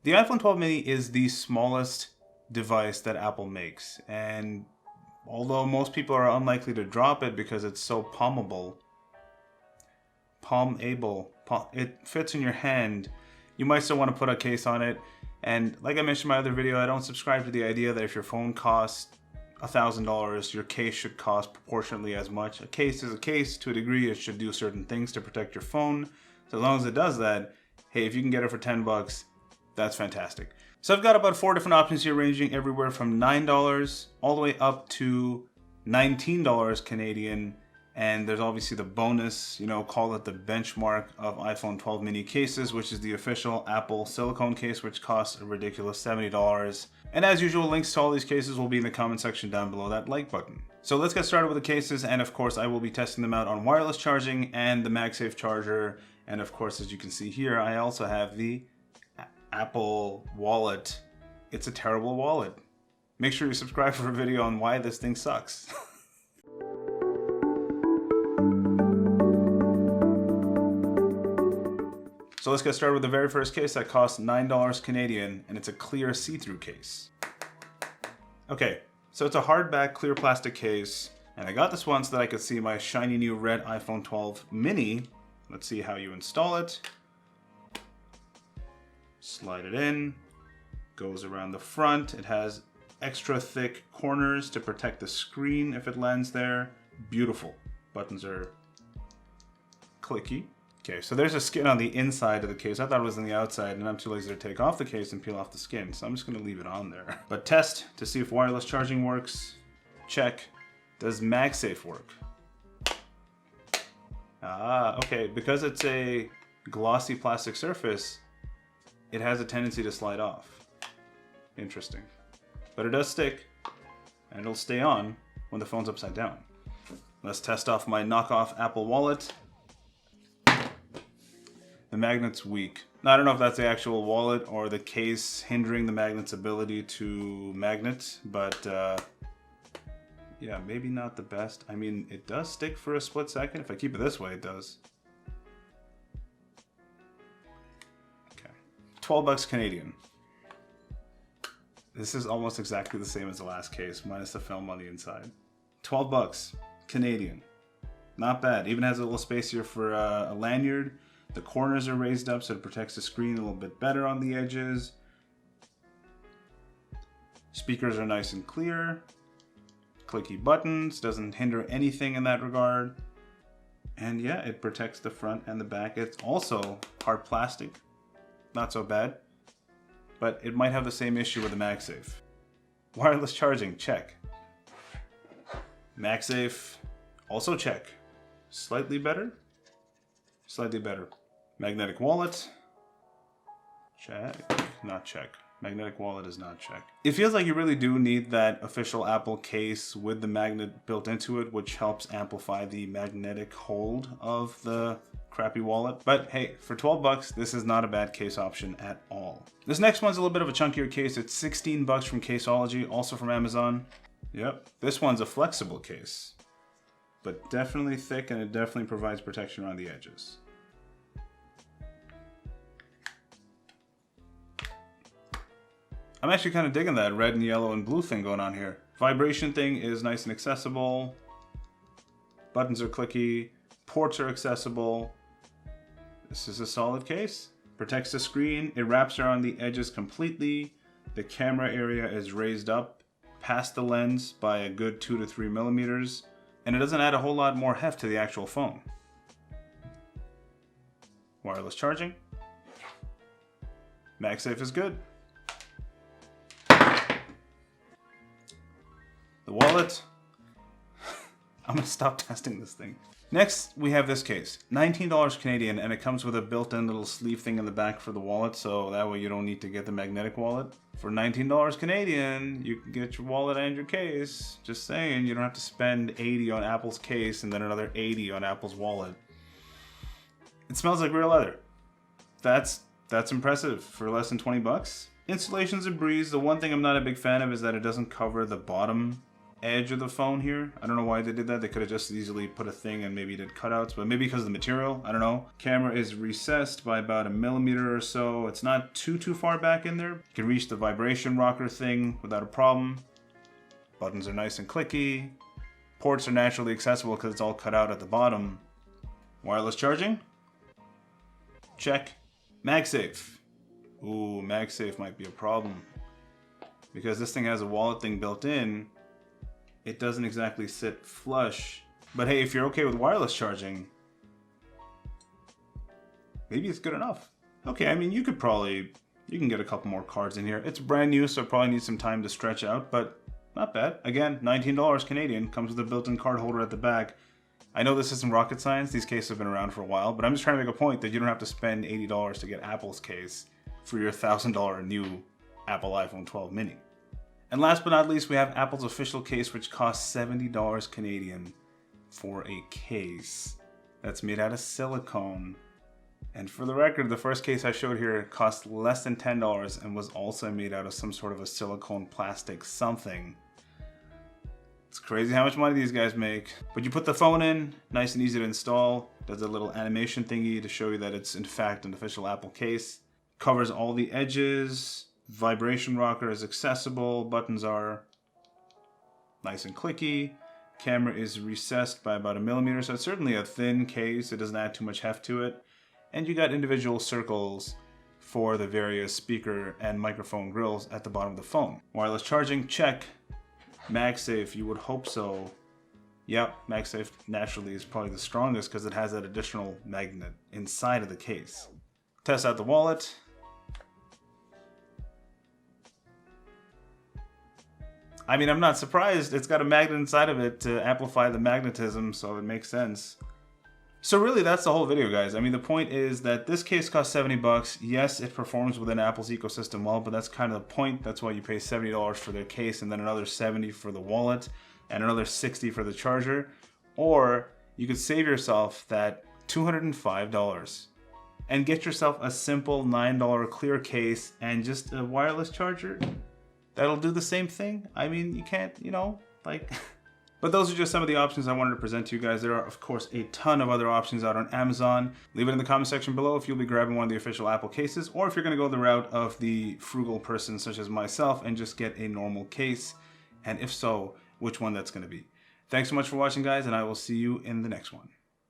The iPhone 12 mini is the smallest device that Apple makes, and although most people are unlikely to drop it because it's so palmable, it fits in your hand, you might still want to put a case on it. And like I mentioned in my other video, I don't subscribe to the idea that if your phone costs $1,000, your case should cost proportionately as much. A case is a case to a degree. It should do certain things to protect your phone. So as long as it does that, hey, if you can get it for 10 bucks, that's fantastic. So I've got about 4 different options here, ranging everywhere from $9 all the way up to $19 Canadian. And there's obviously the bonus, call it the benchmark of iPhone 12 mini cases, which is the official Apple silicone case, which costs a ridiculous $70. And as usual, links to all these cases will be in the comment section down below that like button. So let's get started with the cases, and of course I will be testing them out on wireless charging and the MagSafe charger. And of course, as you can see here, I also have the Apple wallet. It's a terrible wallet. Make sure you subscribe for a video on why this thing sucks. So let's get started with the very first case that costs $9 Canadian, and it's a clear see-through case. Okay, so it's a hardback clear plastic case, and I got this one so that I could see my shiny new red iPhone 12 mini. Let's see how you install it. Slide it in, goes around the front. It has extra thick corners to protect the screen if it lands there. Beautiful. Buttons are clicky. Okay, so there's a skin on the inside of the case. I thought it was on the outside, and I'm too lazy to take off the case and peel off the skin, so I'm just gonna leave it on there. But test to see if wireless charging works. Check. Does MagSafe work? Ah, okay, because it's a glossy plastic surface, it has a tendency to slide off. Interesting. But it does stick, and it'll stay on when the phone's upside down. Let's test off my knockoff Apple wallet. The magnet's weak. Now, I don't know if that's the actual wallet or the case hindering the magnet's ability to magnet, but yeah, maybe not the best. I mean, it does stick for a split second. If I keep it this way, it does. Okay, 12 bucks Canadian. This is almost exactly the same as the last case, minus the film on the inside. 12 bucks Canadian. Not bad. Even has a little space here for a lanyard. The corners are raised up so it protects the screen a little bit better on the edges. Speakers are nice and clear. Clicky buttons, doesn't hinder anything in that regard. And yeah, it protects the front and the back. It's also hard plastic. Not so bad. But it might have the same issue with the MagSafe. Wireless charging, check. MagSafe, also check. Slightly better? Slightly better. Magnetic wallet, check, not check. Magnetic wallet is not check. It feels like you really do need that official Apple case with the magnet built into it, which helps amplify the magnetic hold of the crappy wallet. But hey, for 12 bucks, this is not a bad case option at all. This next one's a little bit of a chunkier case. It's 16 bucks from Caseology, also from Amazon. Yep, this one's a flexible case, but definitely thick, and it definitely provides protection around the edges. I'm actually kind of digging that red and yellow and blue thing going on here. Vibration thing is nice and accessible. Buttons are clicky. Ports are accessible. This is a solid case. Protects the screen. It wraps around the edges completely. The camera area is raised up past the lens by a good 2 to 3 millimeters. And it doesn't add a whole lot more heft to the actual phone. Wireless charging. MagSafe is good. The wallet. I'm gonna stop testing this thing. Next, we have this case. $19 Canadian, and it comes with a built-in little sleeve thing in the back for the wallet, so that way you don't need to get the magnetic wallet. For $19 Canadian, you can get your wallet and your case. Just saying, you don't have to spend $80 on Apple's case and then another $80 on Apple's wallet. It smells like real leather. That's impressive for less than 20 bucks. Installation's a breeze. The one thing I'm not a big fan of is that it doesn't cover the bottom edge of the phone here. I don't know why they did that. They could have just easily put a thing and maybe did cutouts, but maybe because of the material, I don't know. Camera is recessed by about 1 millimeter or so. It's not too far back in there. You can reach the vibration rocker thing without a problem. Buttons are nice and clicky. Ports are naturally accessible because it's all cut out at the bottom. Wireless charging? Check. MagSafe. Ooh, MagSafe might be a problem. Because this thing has a wallet thing built in, it doesn't exactly sit flush. But hey, if you're okay with wireless charging, maybe it's good enough. Okay, I mean, you can get a couple more cards in here. It's brand new, so it probably needs some time to stretch out, but not bad. Again, $19 Canadian, comes with a built-in card holder at the back. I know this isn't rocket science, these cases have been around for a while, but I'm just trying to make a point that you don't have to spend $80 to get Apple's case for your $1,000 new Apple iPhone 12 mini. And last but not least, we have Apple's official case, which costs $70 Canadian for a case that's made out of silicone. And for the record, the first case I showed here cost less than $10 and was also made out of some sort of a silicone plastic something. It's crazy how much money these guys make. But you put the phone in, nice and easy to install. Does a little animation thingy to show you that it's in fact an official Apple case. Covers all the edges. Vibration rocker is accessible. Buttons are nice and clicky. Camera is recessed by about 1 millimeter, so it's certainly a thin case. It doesn't add too much heft to it. And you got individual circles for the various speaker and microphone grills at the bottom of the phone. Wireless charging, check. MagSafe, you would hope so. Yep, MagSafe naturally is probably the strongest because it has that additional magnet inside of the case. Test out the wallet. I mean, I'm not surprised. It's got a magnet inside of it to amplify the magnetism, so it makes sense. So really, that's the whole video, guys. I mean, the point is that this case costs $70. Yes, it performs within Apple's ecosystem well, but that's kind of the point. That's why you pay $70 for the case and then another $70 for the wallet and another $60 for the charger. Or you could save yourself that $205 and get yourself a simple $9 clear case and just a wireless charger. That'll do the same thing. I mean, you can't, like... But those are just some of the options I wanted to present to you guys. There are, of course, a ton of other options out on Amazon. Leave it in the comment section below if you'll be grabbing one of the official Apple cases, or if you're going to go the route of the frugal person such as myself and just get a normal case. And if so, which one that's going to be. Thanks so much for watching, guys, and I will see you in the next one.